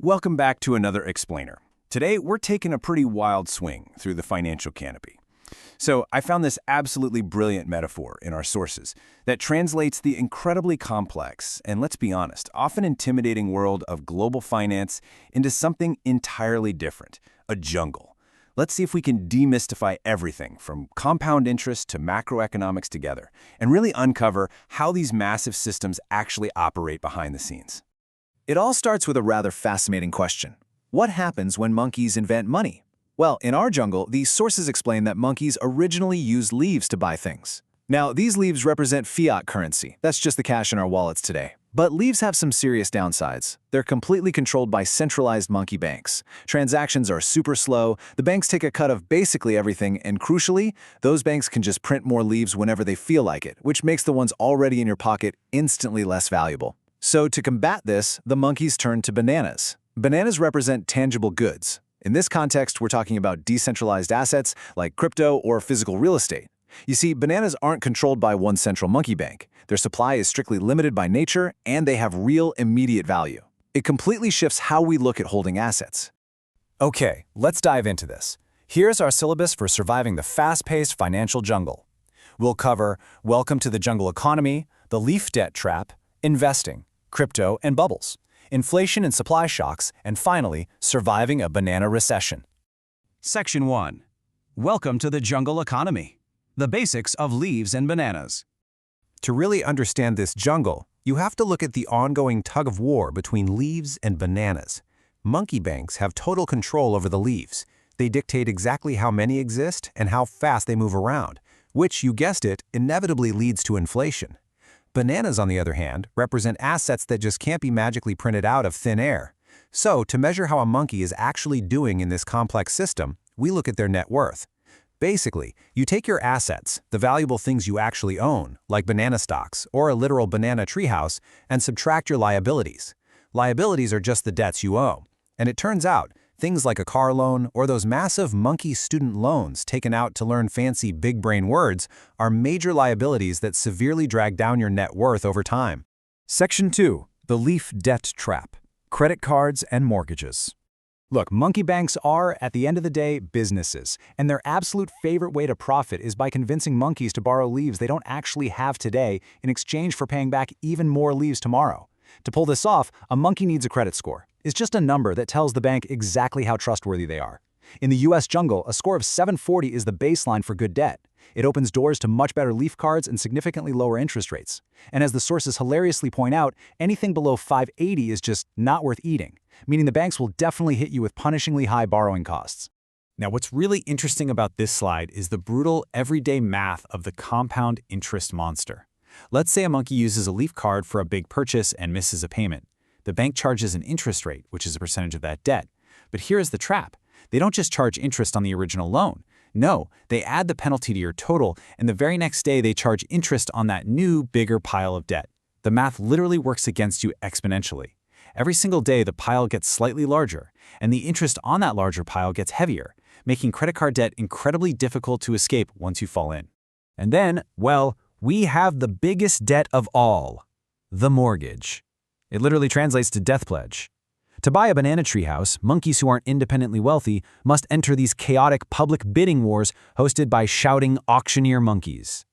Welcome back to another Explainer. Today, we're taking a pretty wild swing through the financial canopy. So, I found this absolutely brilliant metaphor in our sources that translates the incredibly complex and, let's be honest, often intimidating world of global finance into something entirely different, a jungle. Let's see if we can demystify everything from compound interest to macroeconomics together and really uncover how these massive systems actually operate behind the scenes. It all starts with a rather fascinating question. What happens when monkeys invent money? Well, in our jungle, these sources explain that monkeys originally used leaves to buy things. Now, these leaves represent fiat currency. That's just the cash in our wallets today. But leaves have some serious downsides. They're completely controlled by centralized monkey banks. Transactions are super slow, the banks take a cut of basically everything, and crucially, those banks can just print more leaves whenever they feel like it, which makes the ones already in your pocket instantly less valuable. So to combat this, the monkeys turned to bananas. Bananas represent tangible goods. In this context, we're talking about decentralized assets like crypto or physical real estate. You see, bananas aren't controlled by one central monkey bank. Their supply is strictly limited by nature, and they have real immediate value. It completely shifts how we look at holding assets. Okay, let's dive into this. Here's our syllabus for surviving the fast-paced financial jungle. We'll cover welcome to the jungle economy, the leaf debt trap, investing, crypto and bubbles, inflation and supply shocks, and finally, surviving a banana recession. Section 1. Welcome to the jungle economy. The basics of leaves and bananas. To really understand this jungle, you have to look at the ongoing tug-of-war between leaves and bananas. Monkey banks have total control over the leaves. They dictate exactly how many exist and how fast they move around, which, you guessed it, inevitably leads to inflation. Bananas, on the other hand, represent assets that just can't be magically printed out of thin air. So, to measure how a monkey is actually doing in this complex system, we look at their net worth. Basically, you take your assets, the valuable things you actually own, like banana stocks or a literal banana treehouse, and subtract your liabilities. Liabilities are just the debts you owe. And it turns out, things like a car loan or those massive monkey student loans taken out to learn fancy big-brain words are major liabilities that severely drag down your net worth over time. Section 2. The leaf debt trap. Credit cards and mortgages. Look, monkey banks are, at the end of the day, businesses, and their absolute favorite way to profit is by convincing monkeys to borrow leaves they don't actually have today in exchange for paying back even more leaves tomorrow. To pull this off, a monkey needs a credit score. It's just a number that tells the bank exactly how trustworthy they are. In the US jungle, a score of 740 is the baseline for good debt. It opens doors to much better leaf cards and significantly lower interest rates. And as the sources hilariously point out, anything below 580 is just not worth eating, meaning the banks will definitely hit you with punishingly high borrowing costs. Now, what's really interesting about this slide is the brutal everyday math of the compound interest monster. Let's say a monkey uses a leaf card for a big purchase and misses a payment. The bank charges an interest rate, which is a percentage of that debt. But here's the trap. They don't just charge interest on the original loan. No, they add the penalty to your total, and the very next day they charge interest on that new, bigger pile of debt. The math literally works against you exponentially. Every single day the pile gets slightly larger, and the interest on that larger pile gets heavier, making credit card debt incredibly difficult to escape once you fall in. And then, well, we have the biggest debt of all, the mortgage. It literally translates to death pledge. To buy a banana treehouse, monkeys who aren't independently wealthy must enter these chaotic public bidding wars hosted by shouting auctioneer monkeys.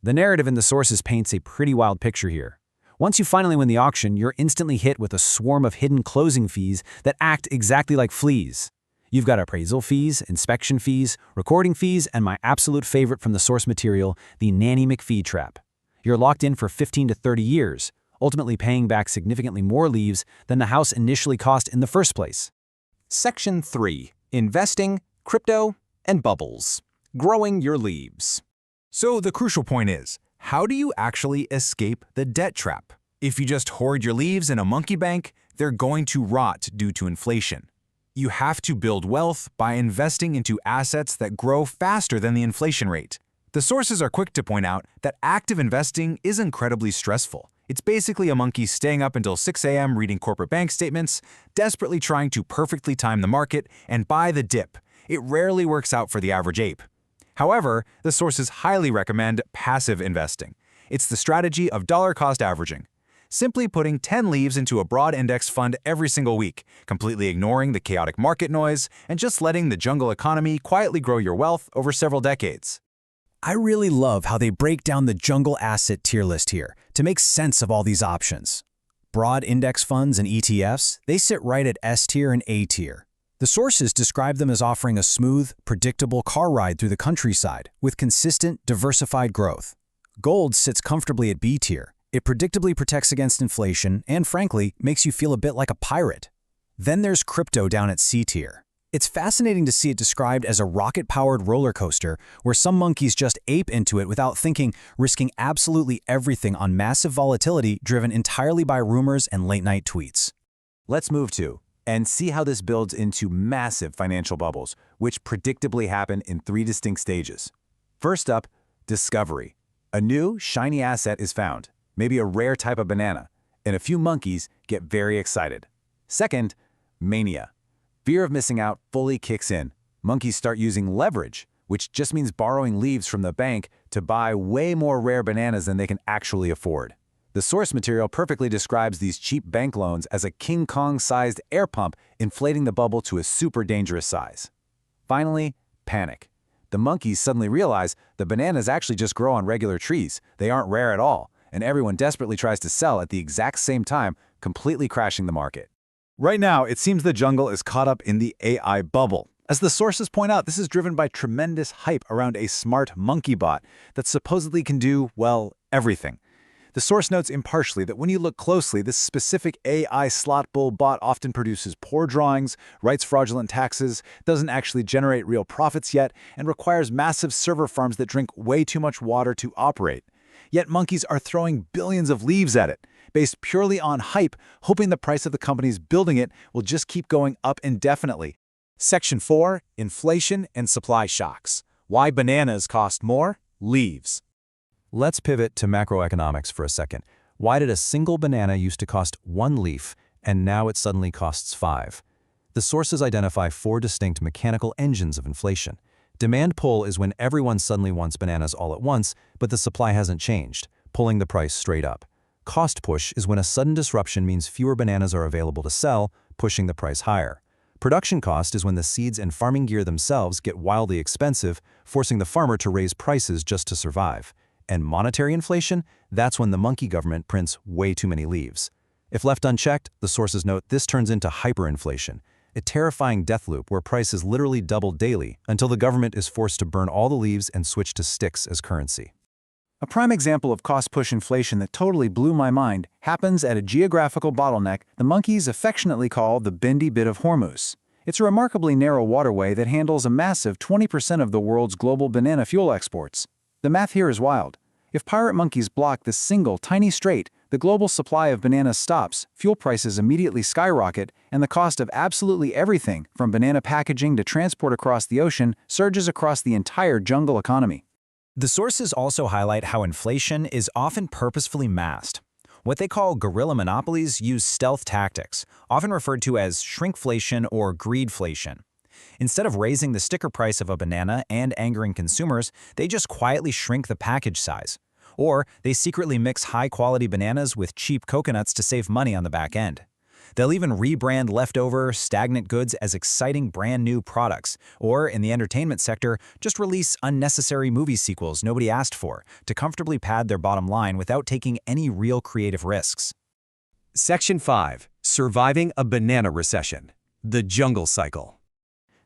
The narrative in the sources paints a pretty wild picture here. Once you finally win the auction, you're instantly hit with a swarm of hidden closing fees that act exactly like fleas. You've got appraisal fees, inspection fees, recording fees, and my absolute favorite from the source material, the Nanny McPhee trap. You're locked in for 15 to 30 years, ultimately paying back significantly more leaves than the house initially cost in the first place. Section 3. Investing, crypto, and bubbles. Growing your leaves. So the crucial point is, how do you actually escape the debt trap? If you just hoard your leaves in a monkey bank, they're going to rot due to inflation. You have to build wealth by investing into assets that grow faster than the inflation rate. The sources are quick to point out that active investing is incredibly stressful. It's basically a monkey staying up until 6 a.m. reading corporate bank statements, desperately trying to perfectly time the market and buy the dip. It rarely works out for the average ape. However, the sources highly recommend passive investing. It's the strategy of dollar-cost averaging. simply putting 10 leaves into a broad index fund every single week, completely ignoring the chaotic market noise, and just letting the jungle economy quietly grow your wealth over several decades. I really love how they break down the jungle asset tier list here to make sense of all these options. Broad index funds and ETFs, they sit right at S tier and A tier. The sources describe them as offering a smooth, predictable car ride through the countryside with consistent, diversified growth. Gold sits comfortably at B tier. It predictably protects against inflation and, frankly, makes you feel a bit like a pirate. Then there's crypto down at C tier. It's fascinating to see it described as a rocket-powered roller coaster where some monkeys just ape into it without thinking, risking absolutely everything on massive volatility driven entirely by rumors and late-night tweets. Let's move to and see how this builds into massive financial bubbles, which predictably happen in 3 distinct stages. First up, discovery. A new, shiny asset is found, maybe a rare type of banana, and a few monkeys get very excited. Second, mania. Fear of missing out fully kicks in. Monkeys start using leverage, which just means borrowing leaves from the bank to buy way more rare bananas than they can actually afford. The source material perfectly describes these cheap bank loans as a King Kong-sized air pump inflating the bubble to a super dangerous size. Finally, panic. The monkeys suddenly realize the bananas actually just grow on regular trees. They aren't rare at all, and everyone desperately tries to sell at the exact same time, completely crashing the market. Right now, it seems the jungle is caught up in the AI bubble. As the sources point out, this is driven by tremendous hype around a smart monkey bot that supposedly can do, well, everything. The source notes impartially that when you look closely, this specific AI slot bull bot often produces poor drawings, writes fraudulent taxes, doesn't actually generate real profits yet, and requires massive server farms that drink way too much water to operate. Yet monkeys are throwing billions of leaves at it, based purely on hype, hoping the price of the companies building it will just keep going up indefinitely. Section 4, Inflation and Supply Shocks. Why bananas cost more? Leaves. Let's pivot to macroeconomics for a second. Why did a single banana used to cost 1 leaf, and now it suddenly costs 5? The sources identify 4 distinct mechanical engines of inflation. Demand pull is when everyone suddenly wants bananas all at once, but the supply hasn't changed, pulling the price straight up. Cost push is when a sudden disruption means fewer bananas are available to sell, pushing the price higher. Production cost is when the seeds and farming gear themselves get wildly expensive, forcing the farmer to raise prices just to survive. And monetary inflation, that's when the monkey government prints way too many leaves. If left unchecked, the sources note this turns into hyperinflation, a terrifying death loop where prices literally double daily until the government is forced to burn all the leaves and switch to sticks as currency. A prime example of cost-push inflation that totally blew my mind happens at a geographical bottleneck the monkeys affectionately call the Bindi Bit of Hormuz. It's a remarkably narrow waterway that handles a massive 20% of the world's global banana fuel exports. The math here is wild. If pirate monkeys block this single, tiny strait, the global supply of bananas stops, fuel prices immediately skyrocket, and the cost of absolutely everything, from banana packaging to transport across the ocean, surges across the entire jungle economy. The sources also highlight how inflation is often purposefully masked. What they call guerrilla monopolies use stealth tactics, often referred to as shrinkflation or greedflation. Instead of raising the sticker price of a banana and angering consumers, they just quietly shrink the package size. Or they secretly mix high-quality bananas with cheap coconuts to save money on the back end. They'll even rebrand leftover, stagnant goods as exciting brand-new products, or, in the entertainment sector, just release unnecessary movie sequels nobody asked for to comfortably pad their bottom line without taking any real creative risks. Section 5. Surviving a Banana Recession. The Jungle Cycle.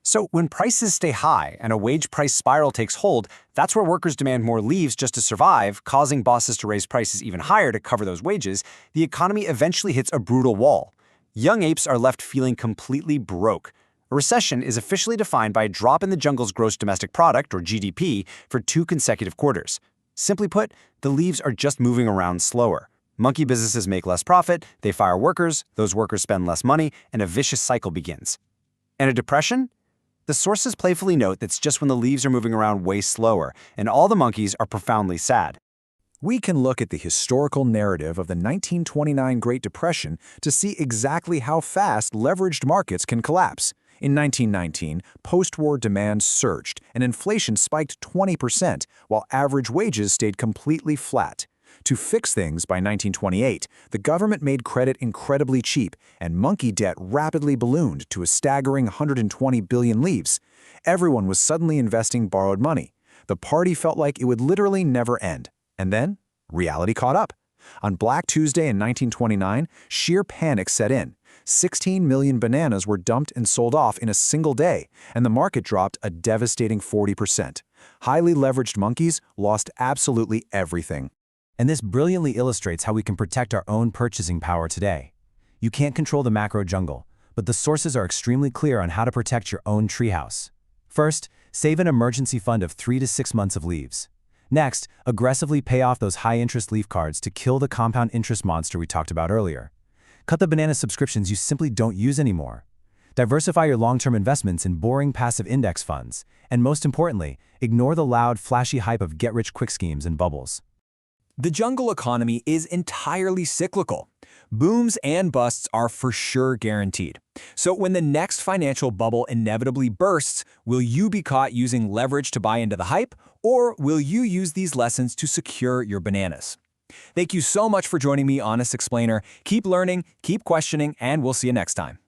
So when prices stay high and a wage price spiral takes hold, that's where workers demand more leaves just to survive, causing bosses to raise prices even higher to cover those wages. The economy eventually hits a brutal wall. Young apes are left feeling completely broke. A recession is officially defined by a drop in the jungle's gross domestic product, or GDP, for 2 consecutive quarters. Simply put, the leaves are just moving around slower. Monkey businesses make less profit, they fire workers, those workers spend less money, and a vicious cycle begins. And a depression? The sources playfully note that's just when the leaves are moving around way slower, and all the monkeys are profoundly sad. We can look at the historical narrative of the 1929 Great Depression to see exactly how fast leveraged markets can collapse. In 1919, post-war demand surged and inflation spiked 20%, while average wages stayed completely flat. To fix things by 1928, the government made credit incredibly cheap, and monkey debt rapidly ballooned to a staggering 120 billion leaves. Everyone was suddenly investing borrowed money. The party felt like it would literally never end. And then, reality caught up. On Black Tuesday in 1929, sheer panic set in. 16 million bananas were dumped and sold off in a single day, and the market dropped a devastating 40%. Highly leveraged monkeys lost absolutely everything. And this brilliantly illustrates how we can protect our own purchasing power today. You can't control the macro jungle, but the sources are extremely clear on how to protect your own treehouse. First, save an emergency fund of 3 to 6 months of leaves. Next, aggressively pay off those high-interest leaf cards to kill the compound interest monster we talked about earlier. Cut the banana subscriptions you simply don't use anymore. Diversify your long-term investments in boring passive index funds. And most importantly, ignore the loud, flashy hype of get-rich-quick schemes and bubbles. The jungle economy is entirely cyclical. Booms and busts are for sure guaranteed. So when the next financial bubble inevitably bursts, will you be caught using leverage to buy into the hype, or will you use these lessons to secure your bananas? Thank you so much for joining me on Honest Explainer. Keep learning, keep questioning, and we'll see you next time.